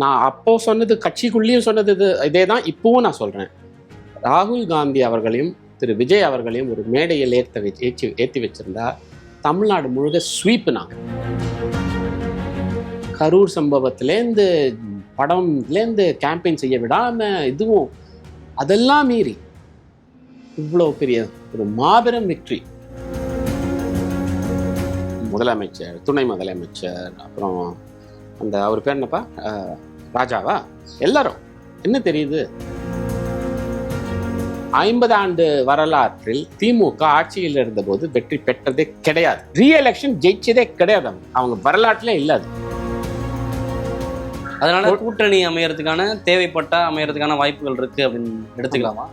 நான் அப்போ சொன்னது கட்சிக்குள்ளேயும் சொன்னது இதே தான் இப்பவும் நான் சொல்றேன். ராகுல் காந்தி அவர்களையும் திரு விஜய் அவர்களையும் ஒரு மேடையில் ஏற்றி வச்சிருந்தா தமிழ்நாடு முழுக்க ஸ்வீப். நாங்க கரூர் சம்பவத்திலேருந்து படம்லேருந்து கேம்பெயின் செய்ய விடாம இதுவும் அதெல்லாம் மீறி இவ்வளோ பெரிய ஒரு மாபெரும் வெற்றி. முதலமைச்சர், துணை முதலமைச்சர், அப்புறம் அந்த அவர் பேர் என்னப்பா, ராஜாவா, எல்லாரும் என்ன தெரியுது, 50 ஆண்டு வரலாற்றில் திமுக ஆட்சியில் இருந்த போது வெற்றி பெற்றதே கிடையாது. ரீஎலெக்ஷன் ஜெயிச்சதே கிடையாது. அவங்க வரலாற்றிலே இல்லாது. அதனால கூட்டணி அமையறதுக்கான வாய்ப்புகள் இருக்கு அப்படின்னு எடுத்துக்கலாமா?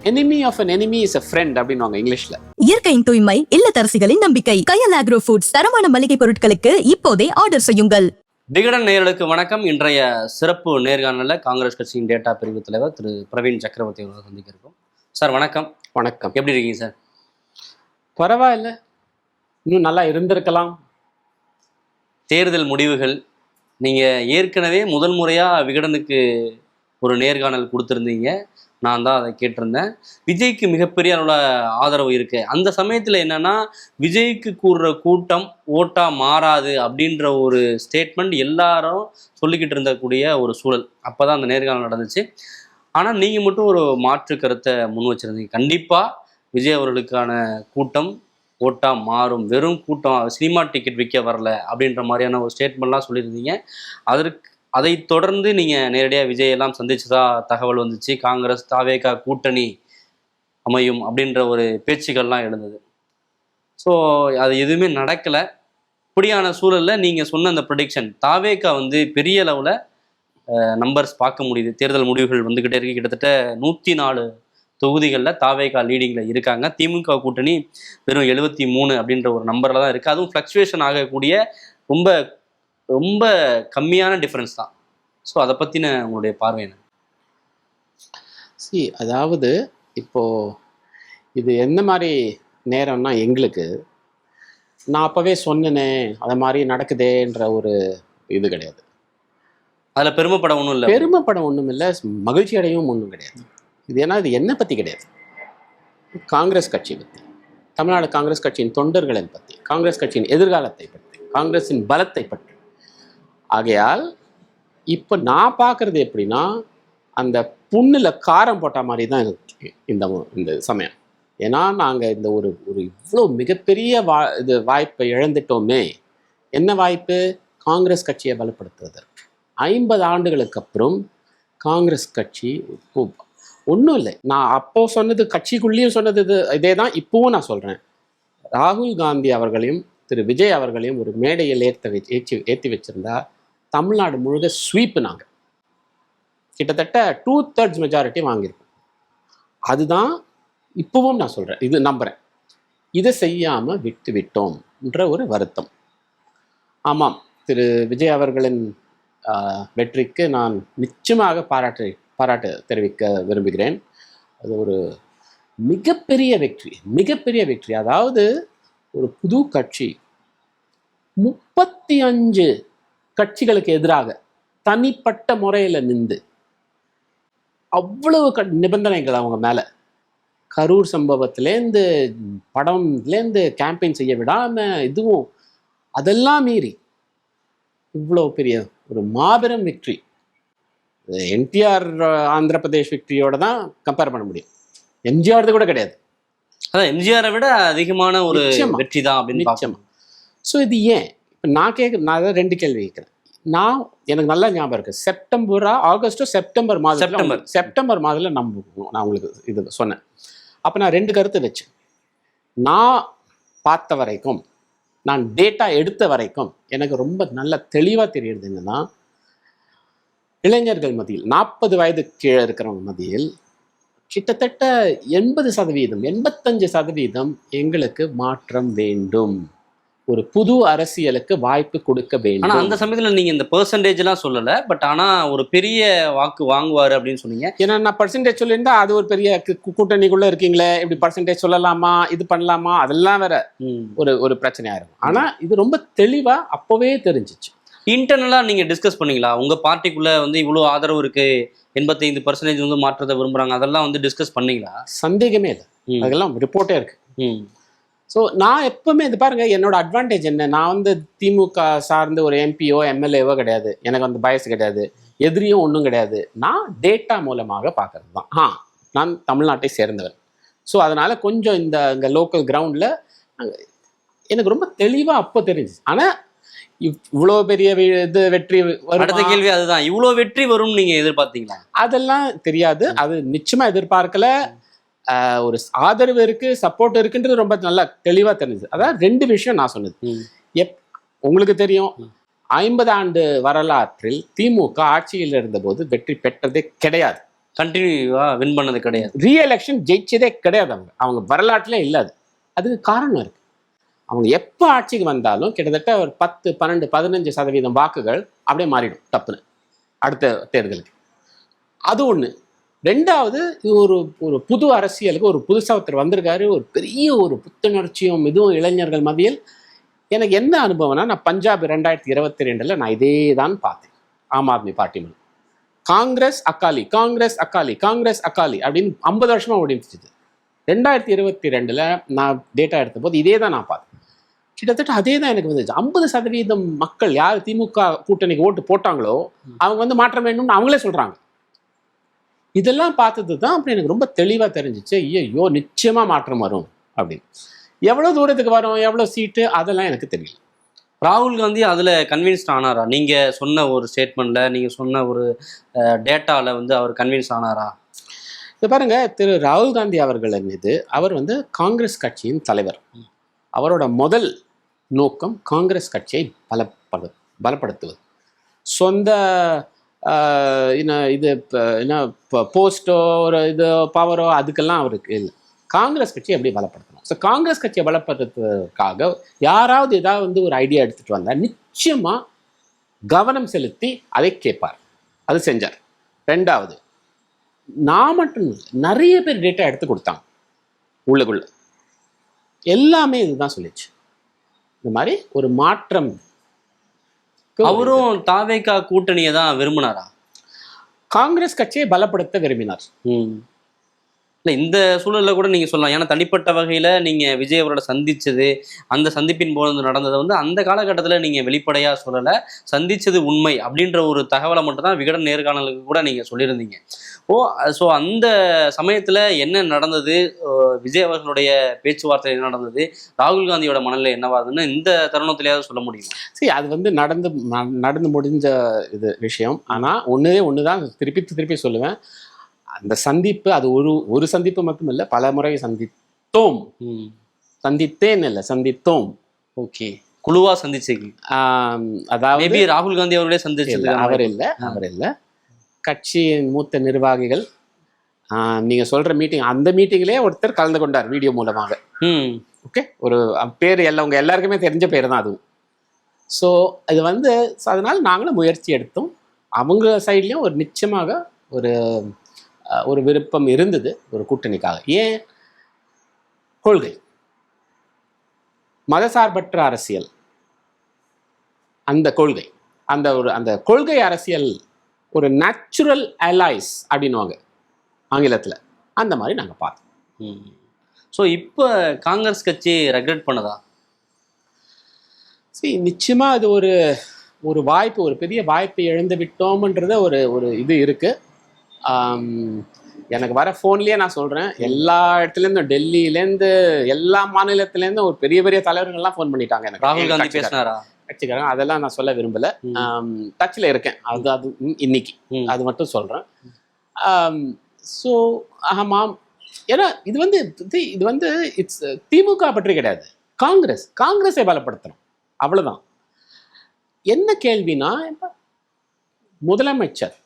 enemy of an enemy is a friend அப்படின்னுவாங்க இங்கிலீஷ்ல. இயற்கையின் தூய்மை, இல்லத்தரசிகளின் நம்பிக்கை. கயல் ஆக்ரோ ஃபுட்ஸ் தரமான மளிகை பொருட்களுக்கு இப்போதே ஆர்டர் செய்யுங்கள். விகடன் நேயர்களுக்கு வணக்கம். இன்றைய சிறப்பு நேர்காணல காங்கிரஸ் கட்சியின் டேட்டா பிரிவு தலைவர் திரு பிரவீன் சக்கரவர்த்தி அவர்கள் சந்திக்க இருக்கோம். சார் வணக்கம். வணக்கம். எப்படி இருக்கீங்க சார்? பரவாயில்ல, இன்னும் நல்லா இருந்திருக்கலாம். தேர்தல் முடிவுகள், நீங்க ஏற்கனவே முதல் முறையா விகடனுக்கு ஒரு நேர்காணல் கொடுத்துருந்தீங்க. நான் தான் அதை கேட்டிருந்தேன். விஜய்க்கு மிகப்பெரிய அளவில் ஆதரவு இருக்கு. அந்த சமயத்தில் என்னன்னா, விஜய்க்கு கூடுற கூட்டம் ஓட்டா மாறாது அப்படின்ற ஒரு ஸ்டேட்மெண்ட் எல்லாரும் சொல்லிக்கிட்டு இருந்தக்கூடிய ஒரு சூழல். அப்போதான் அந்த நேர்காணல் நடந்துச்சு. ஆனால் நீங்கள் மட்டும் ஒரு மாற்று கருத்தை முன் வச்சுருந்தீங்க. கண்டிப்பாக விஜய் அவர்களுக்கான கூட்டம் ஓட்டா மாறும், வெறும் கூட்டம், சினிமா டிக்கெட் விற்க வரல அப்படின்ற மாதிரியான ஒரு ஸ்டேட்மெண்ட்லாம் சொல்லியிருந்தீங்க. அதை தொடர்ந்து நீங்கள் நேரடியாக விஜயெல்லாம் சந்திச்சதா தகவல் வந்துச்சு. காங்கிரஸ் தாவேகா கூட்டணி அமையும் அப்படின்ற ஒரு பேச்சுக்கள்லாம் எழுந்தது. ஸோ அது எதுவுமே நடக்கலை. இப்படியான சூழலில் நீங்கள் சொன்ன அந்த ப்ரொடிக்ஷன், தாவேகா பெரிய அளவில் நம்பர்ஸ் பார்க்க முடியுது. தேர்தல் முடிவுகள் வந்துக்கிட்டே இருக்கு. கிட்டத்தட்ட 104 தொகுதிகளில் தாவேகா லீடிங்கில் இருக்காங்க. திமுக கூட்டணி வெறும் 73 அப்படின்ற ஒரு நம்பரில் தான் இருக்குது. அதுவும் ஃப்ளக்சுவேஷன் ஆகக்கூடிய ரொம்ப ரொம்ப கம்மியான டிஃப்ரென்ஸ் தான். ஸோ அதை பற்றின உங்களுடைய பார்வை என்ன? அதாவது இப்போ இது என்ன மாதிரி நேரம்னா, எங்களுக்கு நான் அப்போவே சொன்னேனே அதை மாதிரி நடக்குதேன்ற ஒரு இது கிடையாது. அதில் பெருமைப்படம் ஒன்றும் இல்லை. பெருமைப்படம் ஒன்றும் இல்லை, மகிழ்ச்சி அடையும் ஒன்றும் கிடையாது. இது ஏன்னா இது என்னை பற்றி கிடையாது. காங்கிரஸ் கட்சி பற்றி, தமிழ்நாடு காங்கிரஸ் கட்சியின் தொண்டர்களை பற்றி, காங்கிரஸ் கட்சியின் எதிர்காலத்தை பற்றி, காங்கிரஸின் பலத்தை பற்றி. ஆகையால் இப்போ நான் பார்க்குறது எப்படின்னா, அந்த புண்ணில் காரம் போட்ட மாதிரி தான் இந்த சமயம். ஏன்னா நாங்கள் இந்த ஒரு இவ்வளோ மிகப்பெரிய வாய்ப்பை இழந்துட்டோமே. என்ன வாய்ப்பு? காங்கிரஸ் கட்சியை பலப்படுத்துவதற்கு. 50 ஆண்டுகளுக்கு அப்புறம் காங்கிரஸ் கட்சி ஒன்றும் இல்லை. நான் அப்போ சொன்னது கட்சிக்குள்ளேயும் சொன்னது இதே தான் இப்பவும் நான் சொல்கிறேன். ராகுல் காந்தி அவர்களையும் திரு விஜய் அவர்களையும் ஒரு மேடையில் ஏற்றி வச்சிருந்தா தமிழ்நாடு முழுக்க ஸ்வீப். நாங்கள் கிட்டத்தட்ட 2/3 மெஜாரிட்டி வாங்கியிருக்கோம். அதுதான் இப்பவும் நான் சொல்கிறேன், இது நம்புகிறேன். இதை செய்யாமல் விட்டோம்ன்ற ஒரு வருத்தம். ஆமாம், திரு விஜய் அவர்களின் வெற்றிக்கு நான் நிச்சயமாக பாராட்டு தெரிவிக்க விரும்புகிறேன். அது ஒரு மிகப்பெரிய வெற்றி. அதாவது ஒரு புது கட்சி 35 கட்சிகளுக்கு எதிராக தனிப்பட்ட முறையில் நின்று அவ்வளவு நிபந்தனைகள் அவங்க மேலே, கரூர் சம்பவத்திலேருந்து படம்லேருந்து கேம்பெயின் செய்ய விடாம இதுவும் அதெல்லாம் மீறி இவ்வளோ பெரிய ஒரு மாபெரும் வெற்றி. என்டிஆர் ஆந்திர பிரதேஷ் வெற்றியோட தான் கம்பேர் பண்ண முடியும். எம்ஜிஆர் கூட கிடையாது. அதான் எம்ஜிஆரை விட அதிகமான ஒரு வெற்றி தான் அப்படின்னு நிச்சயமா. ஸோ இது ஏன் இப்போ நான் அதான் 2 கேள்வி கேட்குறேன். எனக்கு நல்லா ஞாபகம் இருக்கு, ஆகஸ்டோ செப்டம்பர் மாதத்தில் நான் உங்களுக்கு இது சொன்னேன். அப்போ நான் 2 கருத்து வச்சேன். நான் பார்த்த வரைக்கும், நான் டேட்டா எடுத்த வரைக்கும் எனக்கு ரொம்ப நல்ல தெளிவாக தெரியுது என்னன்னா, இளைஞர்கள் மத்தியில், 40 வயது கீழே இருக்கிறவங்க மத்தியில் கிட்டத்தட்ட 80%, 85% எங்களுக்கு மாற்றம் வேண்டும், ஒரு புது அரசியலுக்கு வாய்ப்பு கொடுக்க வேண்டும். ஆனால் அந்த சமயத்தில் நீங்கள் இந்த பெர்சன்டேஜ்லாம் சொல்லலை, பட் ஆனால் ஒரு பெரிய வாக்கு வாங்குவார் அப்படின்னு சொன்னீங்க. ஏன்னா நான் பர்சன்டேஜ் சொல்லியிருந்தா அது ஒரு பெரிய கூட்டணிக்குள்ளே இருக்கீங்களே, இப்படி பர்சன்டேஜ் சொல்லலாமா, இது பண்ணலாமா, அதெல்லாம் வேற ஒரு பிரச்சனையாக இருக்கும். ஆனால் இது ரொம்ப தெளிவாக அப்போவே தெரிஞ்சிச்சு. இன்டர்னலா நீங்க டிஸ்கஸ் பண்ணீங்களா? உங்க பார்ட்டிக்குள்ள வந்து இவ்வளவு ஆதரவு இருக்கு, 85% வந்து மாற்றத்தை விரும்புறாங்க, அதெல்லாம் வந்து டிஸ்கஸ் பண்ணீங்களா? சந்தேகமே இல்லை, ம். அதெல்லாம் ரிப்போர்ட்டே இருக்கு. ம். ஸோ நான் எப்பவுமே இது பாருங்க, என்னோட அட்வான்டேஜ் என்ன, நான் வந்து திமுக சார்ந்த ஒரு எம்பியோ எம்எல்ஏவோ கிடையாது, எனக்கு வந்து பயஸ் கிடையாது, எதிரியும் ஒன்றும் கிடையாது. நான் டேட்டா மூலமாக பார்க்கறது தான். நான் தமிழ்நாட்டை சேர்ந்தவன். ஸோ அதனால கொஞ்சம் இங்கே லோக்கல் கிரவுண்டில் எனக்கு ரொம்ப தெளிவாக அப்போ தெரிஞ்சுச்சு. ஆனால் இவ்வளோ பெரிய இது வெற்றி அடுத்த வருமா? கேள்வி அதுதான். இவ்வளவு வெற்றி வரும்னு நீங்க எதிர்பார்த்தீங்களா? அதெல்லாம் தெரியாது, அது நிச்சயமா எதிர்பார்க்கல. ஒரு ஆதரவு இருக்கு, சப்போர்ட் இருக்குன்றது ரொம்ப நல்லா தெளிவா தெரிஞ்சது. அதான் 2 விஷயம் நான் சொன்னது. உங்களுக்கு தெரியும், 50 ஆண்டு வரலாற்றில் திமுக ஆட்சியில் இருந்தபோது வெற்றி பெற்றதே கிடையாது, கண்டினியூவா வின் பண்ணது கிடையாது, ரீஎலெக்ஷன் ஜெயிச்சதே கிடையாது. அவங்க வரலாற்றிலே இல்லாது. அதுக்கு காரணம் இருக்கு. அவங்க எப்போ ஆட்சிக்கு வந்தாலும் கிட்டத்தட்ட ஒரு 10, 12, 15% வாக்குகள் அப்படியே மாறிடும் டப்புன்னு அடுத்த தேர்தலுக்கு. அது ஒன்று. 2வது, இது ஒரு புது அரசியலுக்கு ஒரு புதுசாக ஒருத்தர் வந்திருக்காரு, ஒரு பெரிய ஒரு புத்துணர்ச்சியும் இதுவும் இளைஞர்கள் மத்தியில். எனக்கு என்ன அனுபவம்னா, நான் பஞ்சாப் 2022 நான் இதே தான் பார்த்தேன். ஆம் ஆத்மி பார்ட்டி மூலம் காங்கிரஸ் அக்காலி, காங்கிரஸ் அக்காலி, காங்கிரஸ் அக்காலி அப்படின்னு 50 வருஷமா ஓடிச்சு. 2022 நான் டேட்டா எடுத்த போது இதே தான் நான் பார்த்தேன். கிட்டத்தட்ட அதே தான் எனக்கு வந்துச்சு. 50% மக்கள் யார் திமுக கூட்டணிக்கு ஓட்டு போட்டாங்களோ அவங்க வந்து மாற்றம் வேணும்னு அவங்களே சொல்றாங்க. இதெல்லாம் பார்த்தது தான் அப்படி எனக்கு ரொம்ப தெளிவாக தெரிஞ்சிச்சு. ஐயோ, நிச்சயமா மாற்றம் வரும் அப்படின்னு. எவ்வளோ தூரத்துக்கு வரும், எவ்வளோ சீட்டு, அதெல்லாம் எனக்கு தெரியல. ராகுல் காந்தி அதுல கன்வின்ஸ்ட் ஆனாரா? நீங்க சொன்ன ஒரு ஸ்டேட்மெண்ட்ல, நீங்க சொன்ன ஒரு டேட்டால வந்து அவர் கன்வின்ஸ் ஆனாரா? இது பாருங்க, திரு ராகுல் காந்தி அவர்களின் மீது, அவர் வந்து காங்கிரஸ் கட்சியின் தலைவர். அவரோட முதல் நோக்கம் காங்கிரஸ் கட்சியை பலப்படுத்துவது. சொந்த இது என்ன போஸ்டோ ஒரு இது பவரோ அதுக்கெல்லாம் அவருக்கு இல்லை. காங்கிரஸ் கட்சியை எப்படி பலப்படுத்தணும். ஸோ காங்கிரஸ் கட்சியை பலப்படுத்துவதற்காக யாராவது ஏதாவது வந்து ஒரு ஐடியா எடுத்துகிட்டு வந்தால் நிச்சயமாக கவனம் செலுத்தி அதை கேட்பார். அது செஞ்சார். 2வது, நான் மட்டும் நிறைய பேர் டேட்டா எடுத்து கொடுத்தாங்க. உள்ளுக்குள்ள எல்லாமே இதுதான் சொல்லிச்சு, இந்த மாதிரி ஒரு மாற்றம். அவரும் தாவேகா கூட்டணியை தான் விரும்பினாரா? காங்கிரஸ் கட்சியை பலப்படுத்த விரும்பினார். இல்லை, இந்த சூழலில் கூட நீங்கள் சொல்லலாம். ஏன்னா தனிப்பட்ட வகையில் நீங்கள் விஜய் அவரோட சந்திச்சது, அந்த சந்திப்பின் போது நடந்ததை வந்து அந்த காலகட்டத்தில் நீங்கள் வெளிப்படையாக சொல்லலை, சந்திச்சது உண்மை அப்படின்ற ஒரு தகவலை மட்டும் தான் விகடன் நேர்காணலுக்கு கூட நீங்கள் சொல்லியிருந்தீங்க. ஸோ அந்த சமயத்தில் என்ன நடந்தது, விஜய் அவர்களுடைய பேச்சுவார்த்தை என்ன நடந்தது, ராகுல் காந்தியோட மனநிலை என்னவாதுன்னு இந்த தருணத்திலேயாவது சொல்ல முடியுமா? சரி, அது வந்து நடந்து முடிஞ்ச இது விஷயம். ஆனால் ஒன்று தான் திருப்பி சொல்லுவேன். அந்த சந்திப்பு அது ஒரு சந்திப்பு மட்டும் இல்லை, பல முறை சந்தித்தோம். சந்தித்தேன் இல்லை, சந்தித்தோம். ஓகே, குழுவா சந்திச்சிங்க. அதாவது ராகுல் காந்தி அவர்களே சந்திச்சது அவர் இல்லை, கட்சியின் மூத்த நிர்வாகிகள். நீங்க சொல்ற மீட்டிங், அந்த மீட்டிங்லேயே ஒருத்தர் கலந்து கொண்டார் வீடியோ மூலமாக. ஓகே, ஒரு பேர் உங்க எல்லாருக்குமே தெரிஞ்ச பேர் தான் அதுவும். ஸோ இது வந்து அதனால நாங்களும் முயற்சி எடுத்தோம். அவங்க சைட்லேயும் ஒரு நிச்சயமாக ஒரு விருப்பம் இருந்தது ஒரு கூட்டணிக்காக. ஏன்? கொள்கை, மதசார்பற்ற அரசியல், அந்த கொள்கை, அந்த கொள்கை அரசியல் ஒரு நேச்சுரல் அலைஸ் அப்படின்னுவாங்க ஆங்கிலத்தில், அந்த மாதிரி நாங்கள் பார்த்தோம். ஸோ இப்போ காங்கிரஸ் கட்சி ரெக்ரெட் பண்ணதா? சரி, நிச்சயமாக அது ஒரு வாய்ப்பு, ஒரு பெரிய வாய்ப்பை இழந்து விட்டோம்ன்றத ஒரு இது இருக்குது. எனக்கு வர ஃபோன்லேயே நான் சொல்கிறேன், எல்லா இடத்துலேருந்தும், டெல்லியிலேருந்து, எல்லா மாநிலத்திலேருந்தும் ஒரு பெரிய தலைவர்கள்லாம் ஃபோன் பண்ணிட்டாங்க எனக்கு. ராகுல் காந்தி பேசினாரா? கட்சிக்காரங்க, அதெல்லாம் நான் சொல்ல விரும்பலை. டச்சில் இருக்கேன், அது இன்னைக்கு அது மட்டும் சொல்கிறேன். ஸோ ஆமாம், ஏன்னா இது வந்து இட்ஸ் திமுக பற்றி கிடையாது, காங்கிரஸை பலப்படுத்தணும், அவ்வளோதான். என்ன கேள்வினா, முதலமைச்சர்,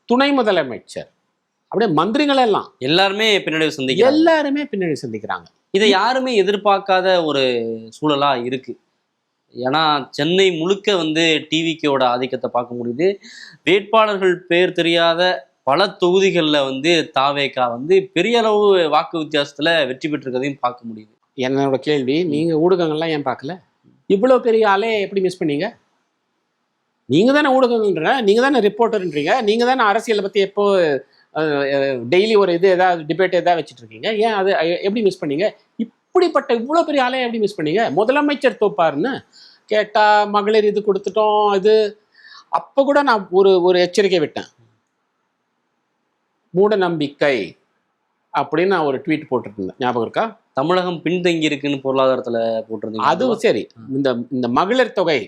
துணை முதலமைச்சர், அப்படியே மந்திரிகள் எல்லாம் எல்லாருமே பின்னடைவு சந்திக்கிறாங்க. இதை யாருமே எதிர்பார்க்காத ஒரு சூழலா இருக்கு. ஏன்னா சென்னை முழுக்க வந்து டிவிக்கோட ஆதிக்கத்தை பார்க்க முடியுது. வேட்பாளர்கள் பேர் தெரியாத பல தொகுதிகளில் வந்து தாவேகா வந்து பெரிய அளவு வாக்கு வித்தியாசத்துல வெற்றி பெற்றிருக்கதையும் பார்க்க முடியுது. என்னோட கேள்வி, நீங்க ஊடகங்கள்லாம் ஏன் பார்க்கல? இவ்வளோ பெரிய ஆளே எப்படி மிஸ் பண்ணீங்க? நீங்கள் தானே ஊடகங்கன்ற, நீங்கள் தானே ரிப்போர்ட்டர்ன்றீங்க, நீங்கள் தானே அரசியலை பற்றி எப்போ டெய்லி ஒரு இது ஏதாவது டிபேட் ஏதாவது வச்சுட்டு இருக்கீங்க, ஏன் அது எப்படி மிஸ் பண்ணீங்க? இப்படிப்பட்ட இவ்வளோ பெரிய ஆலையை எப்படி மிஸ் பண்ணீங்க? முதலமைச்சர் தோப்பாருன்னு கேட்டால் மகளிர் இது கொடுத்துட்டோம். இது அப்போ கூட நான் ஒரு ஒரு எச்சரிக்கை விட்டேன், மூட நம்பிக்கை அப்படின்னு நான் ஒரு ட்வீட் போட்டுட்டு இருந்தேன், ஞாபகம் இருக்கா? தமிழகம் பின்தங்கி இருக்குன்னு பொருளாதாரத்துல போட்டிருந்தீங்க. அதுவும் சரி, இந்த மகளிர் தொகை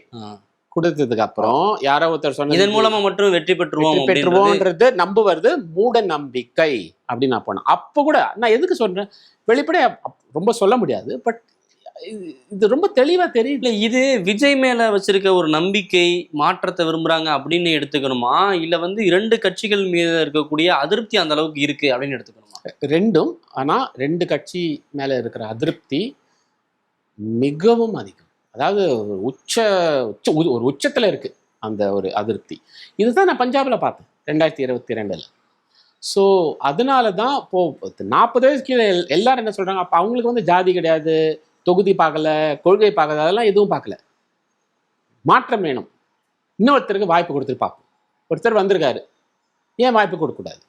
கொடுத்ததுக்கு அப்புறம் யாரோ ஒருத்தர் சொன்ன இதன் மூலமா மட்டும் வெற்றி பெற்றுவோம்ன்றது நம்புவது மூட நம்பிக்கை அப்படின்னு நான் போனேன். அப்போ கூட நான் எதுக்கு சொல்றேன், வெளிப்படையா ரொம்ப சொல்ல முடியாது, பட் இது ரொம்ப தெளிவா தெரியல. இது விஜய் மேல வச்சிருக்க ஒரு நம்பிக்கை, மாற்றத்தை விரும்புறாங்க அப்படின்னு எடுத்துக்கணுமா, இல்ல வந்து இரண்டு கட்சிகள் மீது இருக்கக்கூடிய அதிருப்தி அந்த அளவுக்கு இருக்கு அப்படின்னு எடுத்துக்கணுமா? ரெண்டும். ஆனா ரெண்டு கட்சி மேல இருக்கிற அதிருப்தி மிகவும் அதிகம். அதாவது ஒரு உச்சத்துல இருக்கு அந்த ஒரு அதிருப்தி. இதுதான் நான் பஞ்சாப்ல பார்த்தேன் 2022. ஸோ அதனால தான் இப்போ 40 வயசு கீழே எல்லாரும் என்ன சொல்றாங்க, அப்போ அவங்களுக்கு வந்து ஜாதி கிடையாது, தொகுதி பார்க்கல, கொள்கை பார்க்கல, அதெல்லாம் எதுவும் பார்க்கல. மாற்றம் வேணும், இன்னொருத்தருக்கு வாய்ப்பு கொடுத்துட்டு பார்ப்போம். ஒருத்தர் வந்திருக்காரு, ஏன் வாய்ப்பு கொடுக்கக்கூடாது?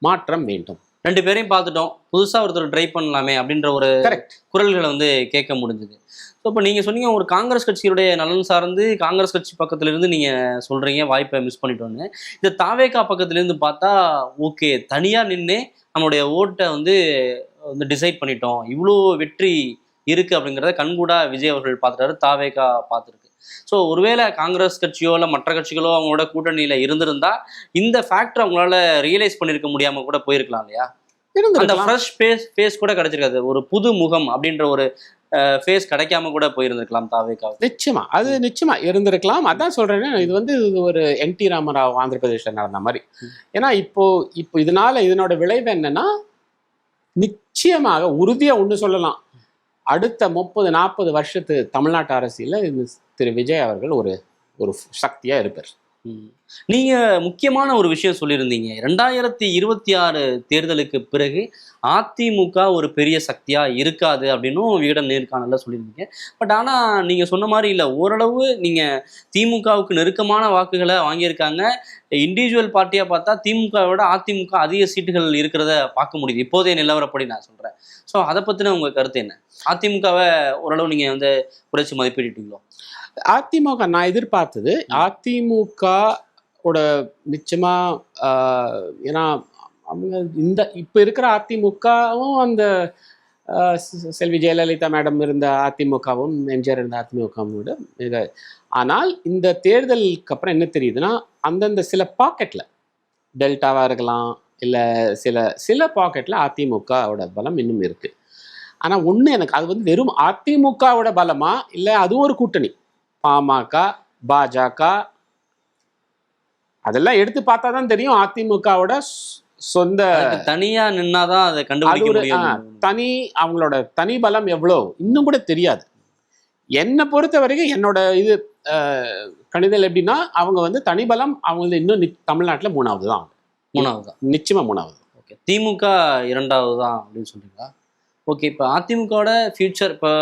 மாற்றம் வேண்டும். ரெண்டு பேரையும் பார்த்துட்டோம், புதுசா ஒருத்தர் ட்ரை பண்ணலாமே அப்படின்ற ஒரு குரல்களை வந்து கேட்க முடிஞ்சுது. ஸோ இப்போ நீங்க சொன்னீங்க ஒரு காங்கிரஸ் கட்சியுடைய நலன் சார்ந்து காங்கிரஸ் கட்சி பக்கத்துல இருந்து நீங்க சொல்றீங்க வாய்ப்பை மிஸ் பண்ணிட்டோன்னு. இந்த தாவேகா பக்கத்துல இருந்து பார்த்தா ஓகே, தனியா நின்று நம்மளுடைய ஓட்டை வந்து டிசைட் பண்ணிட்டோம், இவ்வளோ வெற்றி இருக்கு அப்படிங்கிறத கண்கூடா விஜய் அவர்கள் பார்த்துட்டாரு, தாவேகா பார்த்துருக்கு. ஸோ ஒருவேளை காங்கிரஸ் கட்சியோ இல்லை மற்ற கட்சிகளோ அவங்களோட கூட்டணியில இருந்திருந்தா இந்த ஃபேக்டர் அவங்களால ரியலைஸ் பண்ணியிருக்க முடியாம கூட போயிருக்கலாம் இல்லையா? அந்த ஃப்ரெஷ் ஃபேஸ் கூட கிடைச்சிருக்காது, ஒரு புது முகம் அப்படின்ற ஒரு ஃபேஸ் கிடைக்காம கூட போயிருந்திருக்கலாம் தாவேகா. நிச்சயமா அது நிச்சயமா இருந்திருக்கலாம். அதான் சொல்றேன், இது வந்து ஒரு NT ராமராவ் ஆந்திர பிரதேஷ்ல நடந்த மாதிரி. ஏன்னா இப்போ இதனோட விளைவு என்னன்னா, நிச்சயமாக உறுதியா ஒன்று சொல்லலாம், அடுத்த 30-40 வருஷத்து தமிழ்நாட்டு அரசியலில் திரு விஜய் அவர்கள் ஒரு சக்தியா இருப்பார். நீங்க முக்கியமான ஒரு விஷயம் சொல்லியிருந்தீங்க, 2026 தேர்தலுக்கு பிறகு அதிமுக ஒரு பெரிய சக்தியா இருக்காது அப்படின்னும் விகடன் நேர்காணல சொல்லியிருந்தீங்க. பட் ஆனா நீங்க சொன்ன மாதிரி இல்லை, ஓரளவு நீங்க திமுகவுக்கு நெருக்கமான வாக்குகளை வாங்கியிருக்காங்க. இண்டிவிஜுவல் பார்ட்டியா பார்த்தா திமுகவோட அதிமுக அதிக சீட்டுகள் இருக்கிறத பார்க்க முடியுது, இப்போதைய நிலவரப்படி நான் சொல்றேன். ஸோ அதை பத்தின உங்க கருத்து என்ன? அதிமுகவை ஓரளவு நீங்க வந்து குறைச்சி மதிப்பிட்டீங்களோ? அதிமுக நான் எதிர்பார்த்தது, அதிமுகவோட நிச்சயமா ஏன்னா அவங்க இப்போ இருக்கிற அதிமுகவும் அந்த செல்வி ஜெயலலிதா மேடம் இருந்த அதிமுகவும் எம்ஜிஆர் இருந்த அதிமுகவும் விட மிக. ஆனால் இந்த தேர்தலுக்கு அப்புறம் என்ன தெரியுதுன்னா, அந்தந்த சில பாக்கெட்ல டெல்டாவாக இருக்கலாம், இல்லை சில பாக்கெட்ல அதிமுகவோட பலம் இன்னும் இருக்கு. ஆனால் ஒன்று எனக்கு அது வந்து வெறும் அதிமுகவோட பலமா, இல்லை அதுவும் ஒரு கூட்டணி பாமக பாஜக அதெல்லாம் எடுத்து பார்த்தா தான் தெரியும். அதிமுகவோட சொந்த தனியா நின்னாதான் அதை கண்டுபிடிக்க முடியும். அவங்களோட தனி பலம் எவ்வளோ இன்னும் கூட தெரியாது. என்னை பொறுத்த வரைக்கும் என்னோட இது கணிதல் எப்படின்னா, அவங்க வந்து தனி பலம் அவங்க இன்னும் தமிழ்நாட்டில் மூணாவது தான், நிச்சயமா மூணாவது. ஓகே, திமுக 2வது தான் அப்படின்னு சொல்றீங்களா? ஓகே, இப்போ அதிமுகவோட ஃபியூச்சர் இப்போ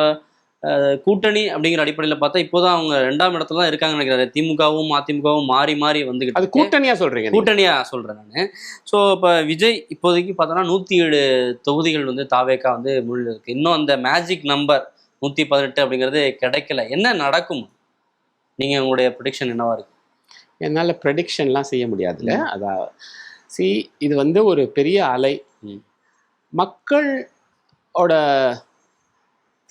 கூட்டணி அப்படிங்கிற அடிப்படையில் பார்த்தா இப்போதான் அவங்க 2ஆம் இடத்துல தான் இருக்காங்கன்னு நினைக்கிறாரு. திமுகவும் அதிமுகவும் மாறி மாறி வந்துகிட்டு. அது கூட்டணியா சொல்றீங்க? கூட்டணியா சொல்றேன் நான். ஸோ இப்போ விஜய் இப்போதைக்கு பார்த்தோன்னா 107 தொகுதிகள் வந்து தாவேகா வந்து முன்னில் இருக்கு. இன்னும் அந்த மேஜிக் நம்பர் 118 அப்படிங்கிறது கிடைக்கல. என்ன நடக்கும்? நீங்க உங்களுடைய ப்ரெடிக்ஷன் என்னவா இருக்கு? என்னால் ப்ரெடிக்ஷன்லாம் செய்ய முடியாதுல்ல. அதான் இது வந்து ஒரு பெரிய அலை. மக்களோட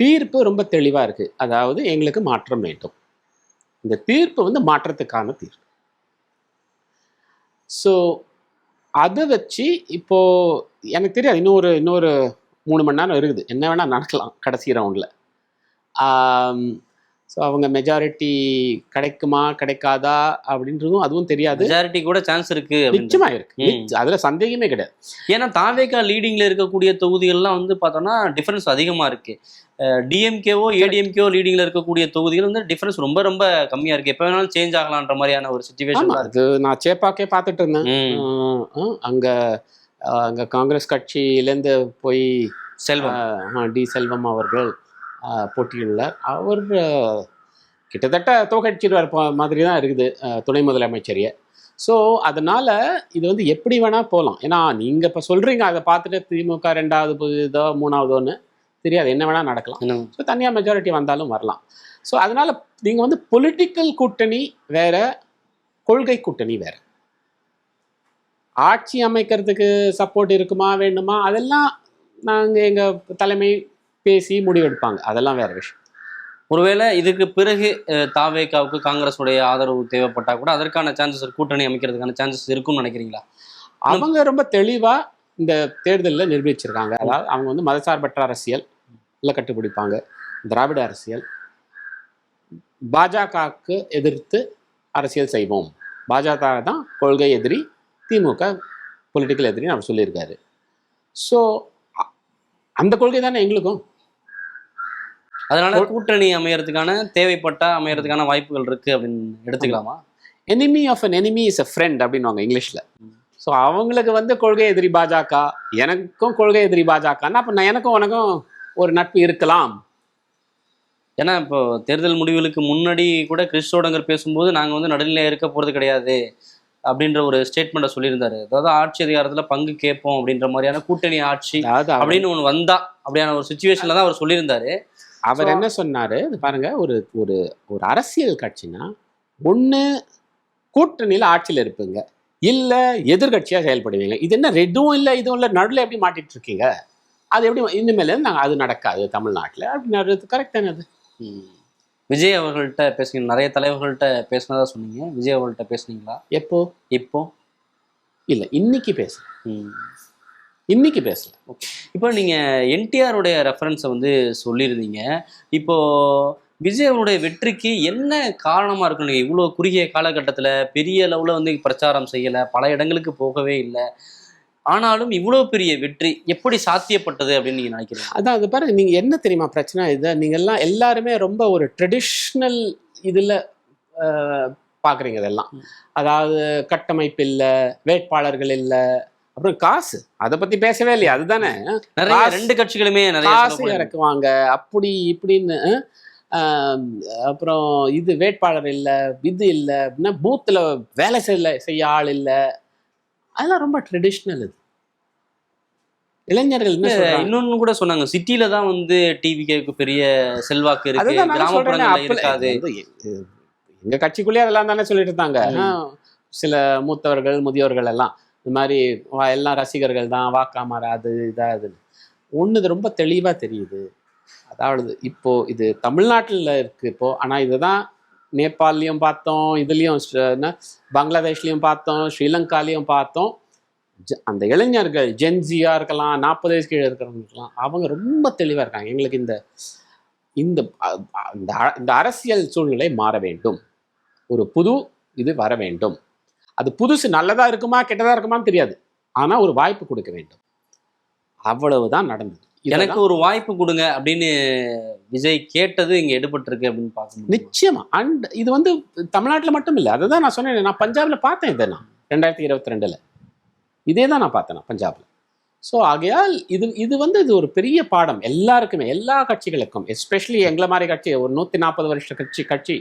தீர்ப்பு ரொம்ப தெளிவாக இருக்குது. அதாவது எங்களுக்கு மாற்றம் வேண்டும். இந்த தீர்ப்பு வந்து மாற்றத்துக்கான தீர்ப்பு. ஸோ அதை வச்சு இப்போ எனக்கு தெரியாது, இன்னொரு 3 மணி நேரம் இருக்குது, என்ன வேணால் நடக்கலாம் கடைசி ரவுண்டில். ஸோ அவங்க மெஜாரிட்டி கிடைக்குமா கிடைக்காதா அப்படின்றதும் அதுவும் தெரியாது. மெஜாரிட்டி கூட சான்ஸ் இருக்கு, நிச்சயமா இருக்கு, அதுல சந்தேகமே கிடையாது. ஏன்னா தாவேகா லீடிங்ல இருக்கக்கூடிய தொகுதிகள்லாம் வந்து பார்த்தோம்னா டிஃபரன்ஸ் அதிகமா இருக்கு. டிஎம்கேவோ ஏடிஎம்கேவோ லீடிங்ல இருக்கக்கூடிய தொகுதிகள் வந்து டிஃபரன்ஸ் ரொம்ப ரொம்ப கம்மியா இருக்கு. எப்ப வேணாலும் சேஞ்ச் ஆகலான்ற மாதிரியான ஒரு சிச்சுவேஷன் இருக்கு. நான் சேப்பாக்கே பார்த்துட்டு இருந்தேன். அங்க காங்கிரஸ் கட்சியிலேருந்து போய் டி செல்வம் அவர்கள் போட்டியிடுறார். அவர் கிட்டத்தட்ட தோக்கடிச்சிடுவார் மாதிரி தான் இருக்குது துணை முதலமைச்சரையே. ஸோ அதனால இது வந்து எப்படி வேணா போகலாம். ஏன்னா நீங்கள் இப்போ சொல்றீங்க, அதை பார்த்துட்டு திமுக 2வது இதோ 3வதோன்னு தெரியாது, என்ன வேணா நடக்கலாம். ஸோ தனியாக மெஜாரிட்டி வந்தாலும் வரலாம். ஸோ அதனால நீங்கள் வந்து பொலிட்டிக்கல் கூட்டணி வேற, கொள்கை கூட்டணி வேற. ஆட்சி அமைக்கிறதுக்கு சப்போர்ட் இருக்குமா வேண்டுமா அதெல்லாம் நாங்கள் எங்கள் தலைமை பேசி முடிவெடுப்பாங்க, அதெல்லாம் வேற விஷயம். ஒருவேளை இதுக்கு பிறகு தாவேகாவுக்கு காங்கிரஸுடைய ஆதரவு தேவைப்பட்டா கூட அதற்கான சான்சஸ், கூட்டணி அமைக்கிறதுக்கான சான்சஸ் இருக்கும்னு நினைக்கிறீங்களா? அவங்க ரொம்ப தெளிவா இந்த தேர்தலில் நிரூபிச்சிருக்காங்க. அதாவது அவங்க வந்து மதசார்பற்ற அரசியல் கட்டுப்பிடிப்பாங்க, திராவிட அரசியல், பாஜகவுக்கு எதிர்த்து அரசியல் செய்வோம். பாஜக தான் கொள்கை எதிரி, திமுக பொலிட்டிக்கல் எதிரின்னு அவர் சொல்லியிருக்காரு. ஸோ அந்த கொள்கை தானே எங்களுக்கும். அதனால கூட்டணி தேவைப்பட்டா அமையறதுக்கான வாய்ப்புகள் இருக்கு அப்படின்னு எடுத்துக்கலாமா? Enemy of an enemy is a friend அப்படின்வாங்க இங்கிலீஷ்ல. ஸோ அவங்களுக்கு வந்து கொள்கை எதிரி பாஜக, எனக்கும் கொள்கை எதிரி பாஜகன்னா அப்போ எனக்கும் உனக்கும் ஒரு நட்பு இருக்கலாம். ஏன்னா இப்போ தேர்தல் முடிவுகளுக்கு முன்னாடி கூட கிறிஸ் சோடங்கர் பேசும்போது நாங்கள் வந்து நடுநிலையாக இருக்க போகிறது கிடையாது அப்படின்ற ஒரு ஸ்டேட்மெண்ட்டை சொல்லியிருந்தாரு. அதாவது ஆட்சி அதிகாரத்தில் பங்கு கேட்போம் அப்படின்ற மாதிரியான கூட்டணி ஆட்சி அப்படின்னு ஒன்று வந்தா அப்படியான ஒரு சுச்சுவேஷன்ல தான் அவர் சொல்லியிருந்தாரு. அவர் என்ன சொன்னாரு பாருங்க, ஒரு ஒரு ஒரு அரசியல் கட்சினா ஒன்று கூட்டணியில் ஆட்சியில் இருப்பீங்க, இல்லை எதிர்கட்சியாக செயல்படுவீங்க. இது என்ன ரெண்டும் இல்லை இதுவும் இல்லை, நடுவில் எப்படி மாட்டிட்டு இருக்கீங்க? அது எப்படி இனிமேல் நாங்கள் அது நடக்காது தமிழ்நாட்டில் அப்படின்னு கரெக்ட் தானே அது. விஜய் அவர்கள்ட்ட பேசுனீங்க, நிறைய தலைவர்கள்ட்ட பேசினதா சொன்னீங்க. விஜய் அவர்கள்ட்ட பேசுனீங்களா? இப்போ இல்லை, இன்னைக்கு பேசல. இப்போ நீங்கள் என்டிஆருடைய ரெஃபரன்ஸை வந்து சொல்லியிருந்தீங்க. இப்போ விஜய் அவருடைய வெற்றிக்கு என்ன காரணமாக இருக்கும்? நீங்கள் இவ்வளோ குறுகிய காலகட்டத்தில் பெரிய அளவில் வந்து பிரச்சாரம் செய்யலை, பல இடங்களுக்கு போகவே இல்லை, ஆனாலும் இவ்வளோ பெரிய வெற்றி எப்படி சாத்தியப்பட்டது அப்படின்னு நீங்கள் நினைக்கிறீங்க? அதான் அது பாருங்க, நீங்கள் என்ன தெரியுமா பிரச்சனை? இதை நீங்கள் எல்லாருமே ரொம்ப ஒரு ட்ரெடிஷ்னல் இதில் பார்க்குறீங்க. இதெல்லாம் அதாவது கட்டமைப்பு இல்லை, வேட்பாளர்கள் இல்லை, அப்புறம் காசு, அதை பற்றி பேசவே இல்லையா? அதுதானே நிறைய ரெண்டு கட்சிகளுமே நிறைய காசு இறக்குவாங்க அப்படி இப்படின்னு. அப்புறம் இது வேட்பாளர் இல்லை, இது இல்லை அப்படின்னா பூத்தில் வேலை செய்ய ஆள் இல்லை. அதெல்லாம் ரொம்ப ட்ரெடிஷ்னல். இது இளைஞர்கள் இன்னொன்னு கூட சொன்னாங்க, சிட்டில தான் வந்து டிவிக்கு பெரிய செல்வாக்கு இருக்கு, கிராமப்புறங்கள்ல இருக்காது. எங்க கட்சிக்குள்ளேயே அதெல்லாம் தானே சொல்லிட்டு இருந்தாங்க. சில மூத்தவர்கள் முதியோர்கள் எல்லாம் இந்த மாதிரி எல்லாம் ரசிகர்கள் தான், வாக்காமரா அது இதாது ஒன்று ரொம்ப தெளிவா தெரியுது. அதாவது இப்போ இது தமிழ்நாட்டில் இருக்கு இப்போ, ஆனா இதுதான் நேபாள்லையும் பார்த்தோம், இதுலேயும் பங்களாதேஷ்லேயும் பார்த்தோம், ஸ்ரீலங்காலையும் பார்த்தோம். அந்த இளைஞர்கள் ஜென்சியாக இருக்கலாம், 40 வயசு கீழே இருக்கிறவங்களுக்கெல்லாம் அவங்க ரொம்ப தெளிவாக இருக்காங்க. எங்களுக்கு இந்த இந்த இந்த அரசியல் சூழ்நிலை மாற வேண்டும், ஒரு புது இது வர வேண்டும். அது புதுசு நல்லதாக இருக்குமா கெட்டதாக இருக்குமான்னு தெரியாது, ஆனால் ஒரு வாய்ப்பு கொடுக்க வேண்டும். அவ்வளவுதான் நடந்தது. எனக்கு ஒரு வாய்ப்பு கொடுங்க அப்படின்னு விஜய் கேட்டது இங்க எடுபட்டிருக்கு அப்படின்னு பார்க்கணும். நிச்சயமா. அண்ட் இது வந்து தமிழ்நாட்டில் மட்டும் இல்லை, அதை தான் நான் சொன்னேன். நான் பஞ்சாப்ல பார்த்தேன் இதை. நான் 2022 இதே தான் நான் பார்த்தேன் பஞ்சாப்ல. ஸோ ஆகையால் இது வந்து இது ஒரு பெரிய பாடம் எல்லாருக்குமே, எல்லா கட்சிகளுக்கும், எஸ்பெஷலி எங்களை மாதிரி கட்சி, ஒரு 140 வருஷ கட்சி.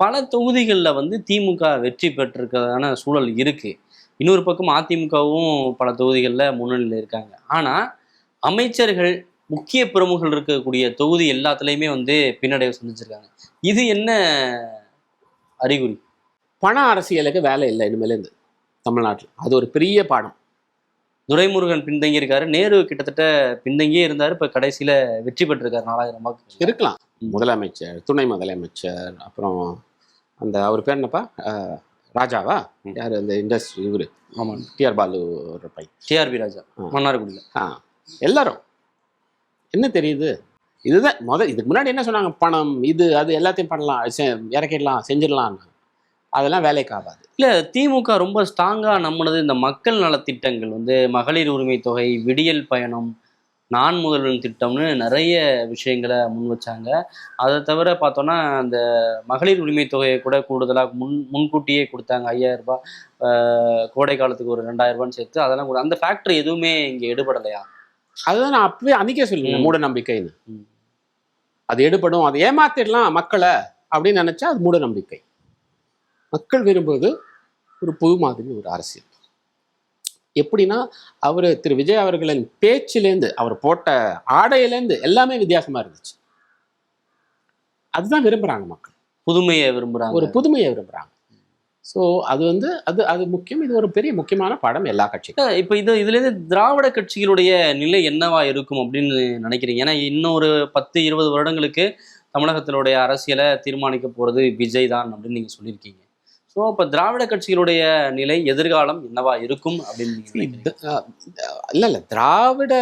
பல தொகுதிகளில் வந்து திமுக வெற்றி பெற்றிருக்கிறதான சூழல் இருக்கு. இன்னொரு பக்கம் அதிமுகவும் பல தொகுதிகளில் முன்னணியில் இருக்காங்க. ஆனால் அமைச்சர்கள், முக்கிய பிரமுகர்கள் இருக்கக்கூடிய தொகுதி எல்லாத்துலேயுமே வந்து பின்னடைவு சந்திச்சிருக்காங்க. இது என்ன அறிகுறி? பண அரசியலுக்கு வேலை இல்லை இனிமேலேருந்து தமிழ்நாட்டில். அது ஒரு பெரிய பாடம். துரைமுருகன் பின்தங்கி இருக்காரு, நேரு கிட்டத்தட்ட பின்தங்கியே இருந்தாரு, இப்போ கடைசியில் வெற்றி பெற்றிருக்காரு. 4000 வாக்கு இருக்கலாம். முதலமைச்சர், துணை முதலமைச்சர், அப்புறம் அந்த அவர் பேர் என்னப்பா, ராஜாவா, யார் அந்த இண்டஸ்ட்ரி இவரு? ஆமாம், டிஆர் பாலு பை, டிஆர்பி ராஜா, மன்னார்குடியில். எல்லாரும் என்ன தெரியுது? இதுதான் இதுக்கு முன்னாடி என்ன சொன்னாங்க? பணம், இது அது எல்லாத்தையும் பண்ணலாம், இறக்கிடலாம், செஞ்சிடலாம். அதெல்லாம் வேலைக்கு ஆகாது. இல்லை, திமுக ரொம்ப ஸ்ட்ராங்காக நம்பினது இந்த மக்கள் நலத்திட்டங்கள் வந்து மகளிர் உரிமை தொகை, விடியல் பயணம், நான் முதல்வன் திட்டம்னு நிறைய விஷயங்களை முன் வச்சாங்க. அதை தவிர பார்த்தோன்னா அந்த மகளிர் உரிமை தொகையை கூட கூடுதலாக முன்கூட்டியே கொடுத்தாங்க. 5000 ரூபாய், கோடை காலத்துக்கு ஒரு 2000 ரூபான்னு சேர்த்து அதெல்லாம் கூட. அந்த ஃபேக்டரி எதுவுமே இங்கே எடுபடலையா? அதுதான் நான் அப்பவே அன்னைக்கே சொல்லுவேன், மூட நம்பிக்கைன்னு. அது எடுபடும், அது ஏமாத்திடலாம் மக்களை அப்படின்னு நினைச்சா அது மூட நம்பிக்கை. மக்கள் விரும்புவது ஒரு புது மாதிரி ஒரு அரசியல். எப்படின்னா அவர் திரு விஜய் அவர்களின் பேச்சிலேருந்து அவர் போட்ட ஆடையிலேருந்து எல்லாமே வித்தியாசமா இருந்துச்சு. அதுதான் விரும்புறாங்க மக்கள். புதுமையை விரும்புறாங்க, ஒரு புதுமையை விரும்புறாங்க. ஸோ அது வந்து அது முக்கியம். இது ஒரு பெரிய முக்கியமான பாடம் எல்லா கட்சிக்கும். இப்போ இதுல இருந்து திராவிட கட்சிகளுடைய நிலை என்னவா இருக்கும் அப்படின்னு நினைக்கிறீங்க? ஏன்னா இன்னும் ஒரு 10-20 வருடங்களுக்கு தமிழகத்தினுடைய அரசியலை தீர்மானிக்க போறது விஜய் தான் அப்படின்னு நீங்க சொல்லியிருக்கீங்க. ஸோ அப்போ திராவிட கட்சிகளுடைய நிலை எதிர்காலம் என்னவா இருக்கும் அப்படின்னு நீங்க நினைக்கிறீங்க? இல்ல திராவிட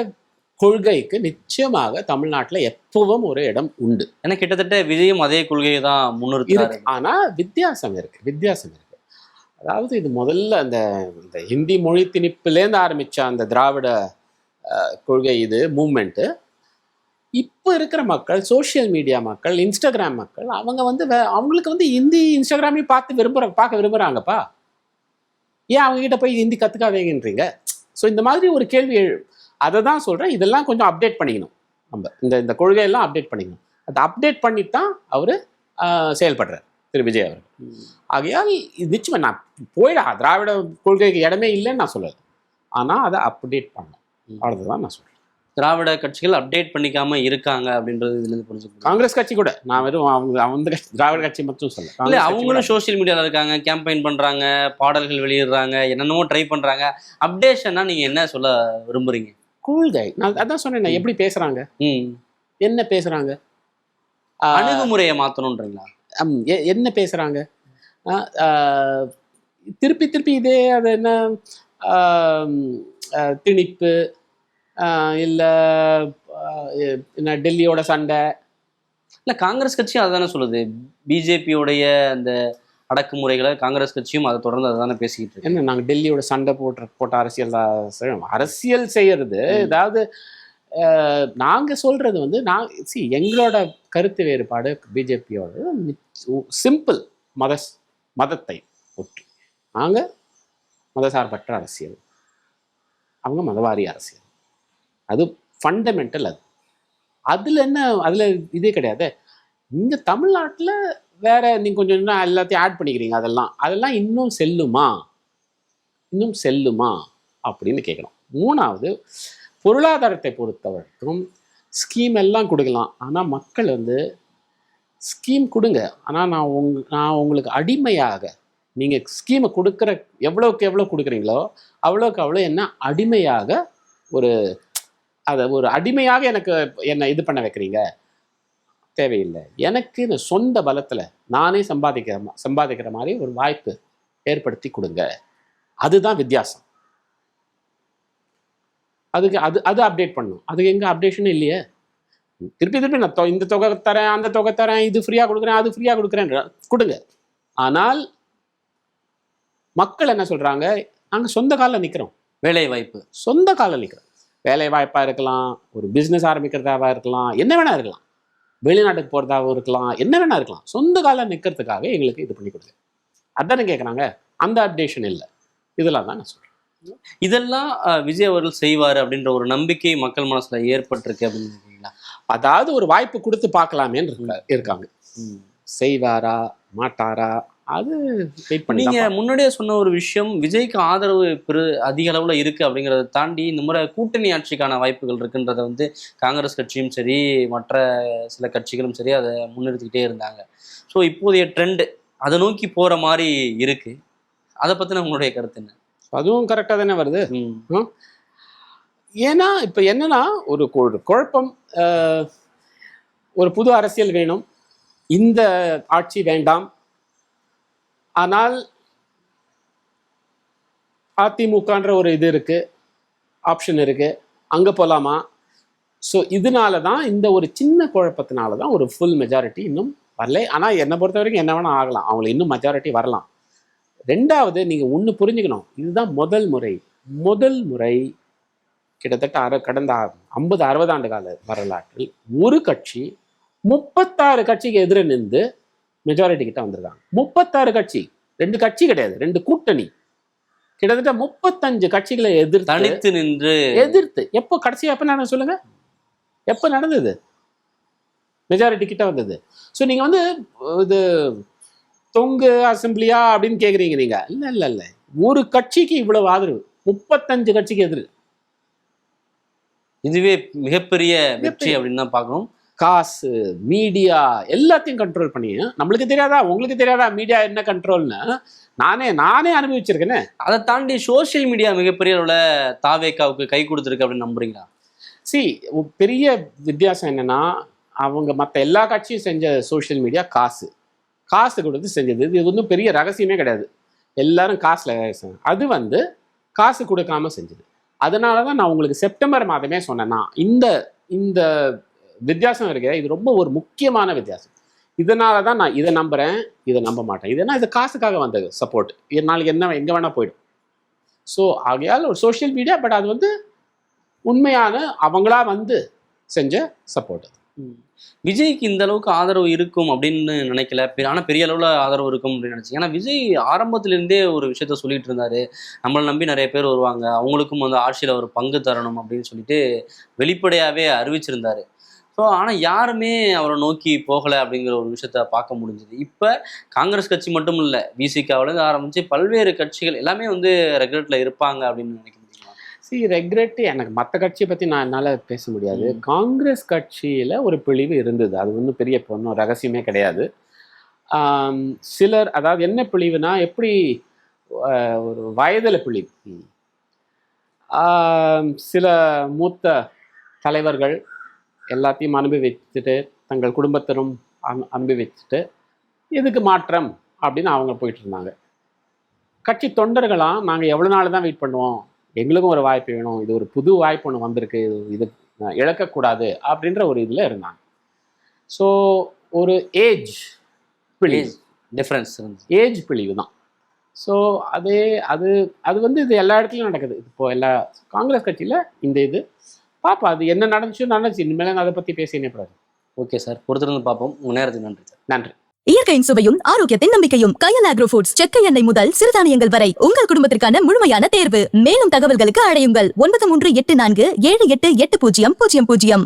கொள்கைக்கு நிச்சயமாக தமிழ்நாட்டில் எப்பவும் ஒரு இடம் உண்டு. ஏன்னா கிட்டத்தட்ட விஜயும் அதே கொள்கையை தான் முன்னிறுத்துறாரு. ஆனா வித்தியாசம் இருக்கு. அதாவது இது முதல்ல அந்த ஹிந்தி மொழி திணிப்புலேருந்து ஆரம்பிச்ச அந்த திராவிட கொள்கை இது மூவ்மெண்ட்டு இப்போ இருக்கிற மக்கள், சோஷியல் மீடியா மக்கள், இன்ஸ்டாகிராம் மக்கள், அவங்க வந்து அவங்களுக்கு வந்து ஹிந்தி இன்ஸ்டாகிராமையும் பார்க்க விரும்புகிறாங்கப்பா. ஏன் அவங்க கிட்ட போய் ஹிந்தி கற்றுக்காதீங்கன்றீங்க? ஸோ இந்த மாதிரி ஒரு கேள்வி அதை தான் சொல்கிறேன். இதெல்லாம் கொஞ்சம் அப்டேட் பண்ணிக்கணும். நம்ம இந்த கொள்கையெல்லாம் அப்டேட் பண்ணிக்கணும். அதை அப்டேட் பண்ணித்தான் அவர் செயல்படுறார் திரு விஜய் அவர். ஆகையால் இது நிச்சயமாக நான் திராவிட கொள்கைக்கு இடமே இல்லைன்னு நான் சொல்லலை. ஆனால் அதை அப்டேட் பண்ணணும், அவ்வளோதான் நான் சொல்கிறேன். திராவிட கட்சிகள் அப்டேட் பண்ணிக்காம இருக்காங்க அப்படின்றது இதுல இருந்து புரிஞ்சுக்கணும். காங்கிரஸ் கட்சி கூட நான் வெறும் அவங்க திராவிட கட்சி மட்டும் சொல்ல. இல்லை, அவங்களும் சோஷியல் மீடியாவில் இருக்காங்க, கேம்பெயின் பண்றாங்க, பாடல்கள் வெளியிடுறாங்க, என்னென்னமோ ட்ரை பண்றாங்க. அப்டேஷன்னா நீங்க என்ன சொல்ல விரும்புறீங்க? கொள்கை நான் அதான் சொன்னேன். எப்படி பேசுறாங்க, என்ன பேசுறாங்க, அணுகுமுறையை மாற்றணுன்றீங்களா? என்ன பேசுறாங்க, திருப்பி இதே அது என்ன திணிப்பு, இல்லை என்ன டெல்லியோட சண்டை. இல்லை, காங்கிரஸ் கட்சி அதுதானே சொல்லுது. பிஜேபியோடைய அந்த அடக்குமுறைகளை காங்கிரஸ் கட்சியும் அதை தொடர்ந்து அதை தானே பேசிக்கிட்டு இருக்கு. என்ன நாங்கள் டெல்லியோட சண்டை போட்ட அரசியல் செய்யறது. ஏதாவது நாங்கள் சொல்றது வந்து எங்களோட கருத்து வேறுபாடு பிஜேபியோட சிம்பிள். மதத்தை ஒற்றி நாங்கள் மதசார்பற்ற அரசியல், அவங்க மதவாரி அரசியல். அது ஃபண்டமெண்டல். அதில் இதே கிடையாது. இங்கே தமிழ்நாட்டில் வேற நீங்கள் கொஞ்சம் இன்னும் எல்லாத்தையும் ஆட் பண்ணிக்கிறீங்க. அதெல்லாம் இன்னும் செல்லுமா அப்படின்னு கேட்கணும். மூணாவது, பொருளாதாரத்தை பொறுத்தவரைக்கும் ஸ்கீம் எல்லாம் கொடுக்கலாம். ஆனால் மக்கள் வந்து ஸ்கீம் கொடுங்க, ஆனால் நான் உங்களுக்கு அடிமையாக, நீங்கள் ஸ்கீமை கொடுக்குற எவ்வளோக்கு எவ்வளோ கொடுக்குறீங்களோ அவ்வளோக்கு அவ்வளோ என்ன அடிமையாக ஒரு அடிமையாக என்னை இது பண்ண வைக்கிறீங்க. தேவையில்லை. எனக்கு இந்த சொந்த பலத்தில் நானே சம்பாதிக்கிற மாதிரி ஒரு வாய்ப்பு ஏற்படுத்தி கொடுங்க. அதுதான் வித்தியாசம். அதுக்கு அது அப்டேட் பண்ணணும். அதுக்கு எங்கே அப்டேஷனும் இல்லையே. திருப்பி நான் இந்த தொகை தரேன், அந்த தொகை தரேன், இது ஃப்ரீயாக கொடுக்குறேன், அது ஃப்ரீயாக கொடுக்குறேன், கொடுங்க. ஆனால் மக்கள் என்ன சொல்கிறாங்க, நாங்கள் சொந்த காலில் நிற்கிறோம். வேலை வாய்ப்பு, சொந்த காலில் நிற்கிறோம். வேலை வாய்ப்பாக இருக்கலாம், ஒரு பிஸ்னஸ் ஆரம்பிக்கிறதாவா இருக்கலாம், என்ன வேணா இருக்கலாம், வெளிநாட்டுக்கு போகிறதாகவும் இருக்கலாம், என்ன வேணா இருக்கலாம். சொந்த காலில் நிற்கிறதுக்காக எங்களுக்கு இது பண்ணி கொடுங்க, அதானே கேட்குறாங்க. அந்த அப்டேஷன் இல்லை. இதெல்லாம் தான் நான் சொல்கிறேன். இதெல்லாம் விஜய் அவர்கள் செய்வார் அப்படின்ற ஒரு நம்பிக்கை மக்கள் மனசுல ஏற்பட்டிருக்கு அப்படின்னு நினைக்கிறீங்களா? அதாவது ஒரு வாய்ப்பு கொடுத்து பார்க்கலாமேன்னு இருக்காங்க. செய்வாரா மாட்டாரா அது வெயிட் பண்ணி. நீங்க முன்னாடியே சொன்ன ஒரு விஷயம், விஜய்க்கு ஆதரவு அதிக அளவுல இருக்கு அப்படிங்கிறத தாண்டி இந்த முறை கூட்டணி ஆட்சிக்கான வாய்ப்புகள் இருக்குன்றத வந்து காங்கிரஸ் கட்சியும் சரி, மற்ற சில கட்சிகளும் சரி அதை முன்னிறுத்திக்கிட்டே இருந்தாங்க. ஸோ இப்போதைய ட்ரெண்ட் அதை நோக்கி போற மாதிரி இருக்கு. அதை பத்தின உங்களுடைய கருத்து என்ன? அதுவும் கரெக்டாக தானே வருது. ஏன்னா இப்போ என்னன்னா ஒரு குழப்பம், ஒரு புது அரசியல் வேணும், இந்த ஆட்சி வேண்டாம், ஆனால் அதிமுகன்ற ஒரு இது இருக்கு, ஆப்ஷன் இருக்கு, அங்கே போகலாமா. ஸோ இதனால தான் இந்த ஒரு சின்ன குழப்பத்தினால தான் ஒரு ஃபுல் மெஜாரிட்டி இன்னும் வரல. ஆனால் என்னை பொறுத்த வரைக்கும் என்ன வேணால் ஆகலாம், அவங்களுக்கு இன்னும் மெஜாரிட்டி வரலாம். ரெண்டாவது, நீங்கள் ஒன்று புரிஞ்சுக்கணும், இதுதான் முதல் முறை கிட்டத்தட்ட கடந்த 50-60 ஆண்டு கால வரலாற்றில் ஒரு கட்சி 36 கட்சிக்கு எதிர நின்று மெஜாரிட்டி கிட்ட வந்திருக்காங்க. 36 கட்சி, 2 கட்சி கிடையாது, 2 கூட்டணி, கிட்டத்தட்ட 35 கட்சிகளை தனித்து நின்று எதிர்த்து. எப்போ கடைசியா எப்ப நடந்தது சொல்லுங்க, எப்ப நடந்தது? மெஜாரிட்டி கிட்ட வந்தது. ஸோ நீங்கள் வந்து இது தொங்கு அசம்பிளியா அப்படின்னு கேட்குறீங்க நீங்கள். இல்லை, ஒரு கட்சிக்கு இவ்வளவு ஆதரவு, 35 கட்சிக்கு எதிர். இதுவே மிகப்பெரிய வெற்றி அப்படின்னு தான் பார்க்கணும். காசு, மீடியா எல்லாத்தையும் கண்ட்ரோல் பண்ணி, நம்மளுக்கு தெரியாதா, உங்களுக்கு தெரியாதா மீடியா என்ன கண்ட்ரோல்னு? நானே அனுபவிச்சிருக்கேனே. அதை தாண்டி சோசியல் மீடியா மிகப்பெரிய அளவில் தாவேக்காவுக்கு கை கொடுத்துருக்கு அப்படின்னு நம்புறீங்களா? பெரிய வித்தியாசம் என்னன்னா, அவங்க மற்ற எல்லா கட்சியும் செஞ்ச சோசியல் மீடியா காசு கொடுத்து செஞ்சது. இது ஒன்றும் பெரிய ரகசியமே கிடையாது. எல்லாரும் காசில், அது வந்து காசு கொடுக்காம செஞ்சது. அதனால தான் நான் உங்களுக்கு செப்டம்பர் மாதமே சொன்னேன்னா, இந்த வித்தியாசம் இருக்கு, இது ரொம்ப ஒரு முக்கியமான வித்தியாசம். இதனால தான் நான் இதை நம்புறேன், இதை நம்ப மாட்டேன். இதனா இது காசுக்காக வந்தது சப்போர்ட். நாளைக்கு என்ன எங்கே வேணா போயிடும். ஸோ ஆகையால் ஒரு சோஷியல் மீடியா, பட் அது வந்து உண்மையான அவங்களா வந்து செஞ்ச சப்போர்ட். விஜய்க்கு இந்த அளவுக்கு ஆதரவு இருக்கும் அப்படின்னு நினைக்கல, ஆனால் பெரிய அளவில் ஆதரவு இருக்கும் அப்படின்னு நினைச்சேன். ஏன்னா விஜய் ஆரம்பத்திலிருந்தே ஒரு விஷயத்த சொல்லிட்டு இருந்தாரு, நம்மளை நம்பி நிறைய பேர் வருவாங்க, அவங்களுக்கும் வந்து ஆட்சியில் ஒரு பங்கு தரணும் அப்படின்னு சொல்லிட்டு வெளிப்படையாகவே அறிவிச்சிருந்தாரு. ஸோ ஆனால் யாருமே அவரை நோக்கி போகலை அப்படிங்கிற ஒரு விஷயத்த பார்க்க முடிஞ்சுது. இப்போ காங்கிரஸ் கட்சி மட்டும் இல்லை, விசிகாவிலேருந்து ஆரம்பித்து பல்வேறு கட்சிகள் எல்லாமே வந்து ரெக்ரெட்டில் இருப்பாங்க அப்படின்னு நினைக்கிறேன். ரெக்ரெட் எனக்கு மற்ற கட்சியை பற்றி என்னால் பேச முடியாது. காங்கிரஸ் கட்சியில் ஒரு பிழிவு இருந்தது, அது ஒன்றும் பெரிய பொண்ணும் ரகசியமே கிடையாது. சிலர், அதாவது என்ன பிழிவுனா, எப்படி ஒரு வயதில் பிழிவு. சில மூத்த தலைவர்கள் எல்லாத்தையும் அனுபவிச்சுட்டு, தங்கள் குடும்பத்தினரும் அனுபவிச்சுட்டு, இதுக்கு மாற்றம் அப்படின்னு அவங்க போயிட்டு இருந்தாங்க. கட்சி தொண்டர்களாம் நாங்கள் எவ்வளோ நாள் தான் வெயிட் பண்ணுவோம், எங்களுக்கும் ஒரு வாய்ப்பு வேணும், இது ஒரு புது வாய்ப்பு ஒன்று வந்திருக்கு, இது இழக்கக்கூடாது அப்படின்ற ஒரு இதில் இருந்தாங்க. ஸோ ஒரு ஏஜ் பிழிவு தான். ஸோ அது வந்து இது எல்லா இடத்துலையும் நடக்குது. இப்போ எல்லா காங்கிரஸ் கட்சியில் இந்த இது பாப்பா, அது என்ன நடந்துச்சு, இனிமேல் அதை பற்றி பேசினே கூடாது. ஓகே சார், பொறுத்திருந்து பார்ப்போம். உங்கள் நேரத்துக்கு நன்றி சார். நன்றி. இயற்கையின் சுவையும் ஆரோக்கியத்தின் நம்பிக்கையும் கயல் ஆக்ரோ ஃபுட்ஸ். செக்கை எண்ணெய் முதல் சிறுதானியங்கள் வரை உங்கள் குடும்பத்திற்கான முழுமையான தேர்வு. மேலும் தகவல்களுக்கு அழையுங்கள் 9384788000.